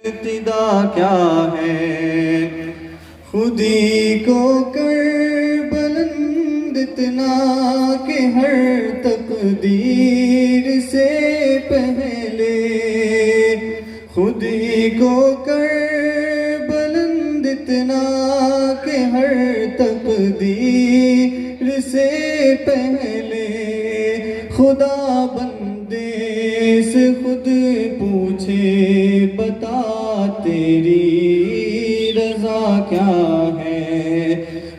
ابتدا کیا ہے، خودی کو کر بلند اتنا کہ ہر تقدیر سے پہلے، خودی کو کر بلند اتنا کہ ہر تقدیر سے پہلے، خدا بندے سے خود پوچھے بتا تیری رضا کیا ہے،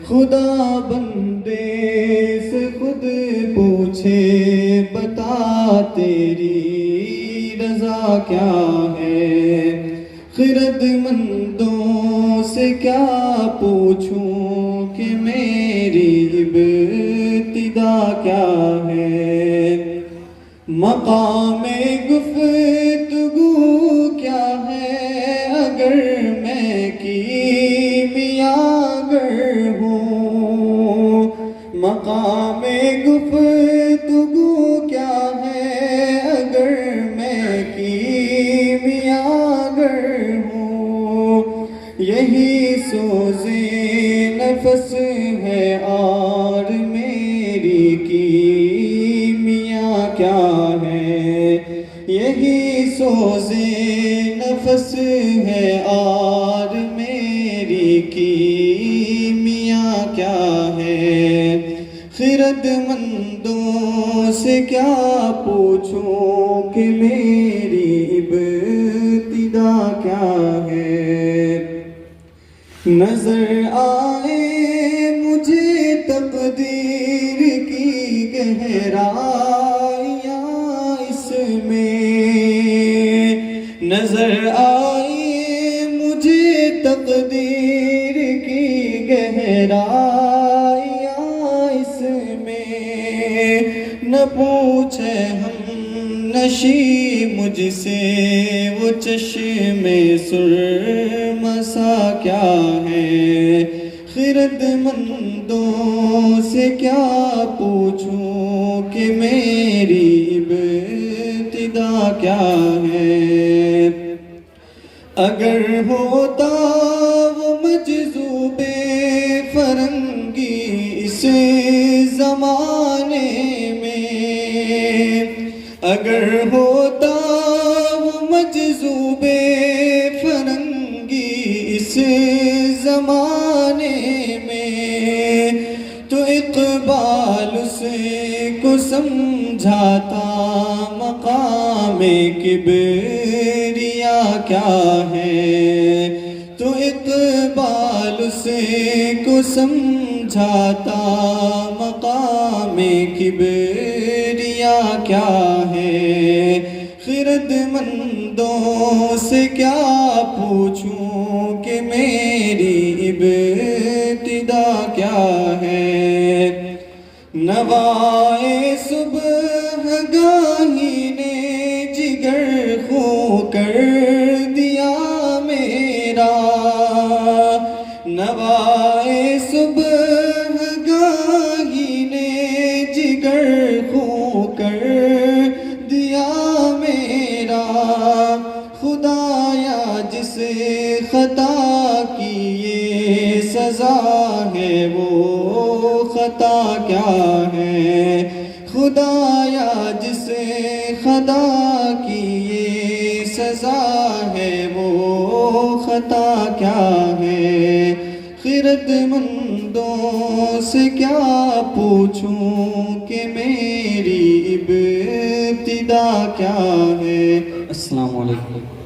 خدا بندے سے خود پوچھے بتا تیری رضا کیا ہے، خرد مندوں سے کیا پوچھوں کہ میری ابتدا کیا ہے، مقام گفتگو کیا ہے اگر میں کیمیاگر ہوں، مقام گفتگو کیا ہے اگر میں کیمیاگر ہوں، یہی سوز نفس ہے اور میری کیمیا کیا ہے، یہی سوز نفس ہے اور میری کیمیا کیا ہے، خرد مندوں سے کیا پوچھوں کہ میری ابتدا کیا ہے، نظر آئے مجھے تقدیر کی گہرائیاں اس میں، نظر آئے مجھے تقدیر کی گہرائیاں اس میں، نہ پوچھے ہم نشی مجھ سے وہ چشم سرمہ سا کیا ہے، خرد مندوں سے کیا پوچھوں کہ میری ابتدا کیا ہے، اگر ہوتا وہ مجذوب فرنگی اس زمانے میں، اگر ہوتا وہ مجذوب فرنگی اس زمانے میں، تو اقبال اس کو سمجھاتا مقام کبریا کیا ہے، تو اقبال اس کو سمجھاتا مقام کبریا کیا ہے، خرد مندوں سے کیا پوچھوں کہ میری ابتدا کیا ہے، نوائے صبح گاہی نے جگر خوں کر دیا میرا، نوائے صبح گاہی نے جگر خوں کر دیا میرا، خدایا جس خطا کی یہ سزا ہے وہ خطا کیا ہے، خدایا جس خطا کی یہ سزا ہے وہ خطا کیا ہے، خرد مندوں سے کیا پوچھوں کہ میری ابتدا کیا ہے۔ السلام علیکم۔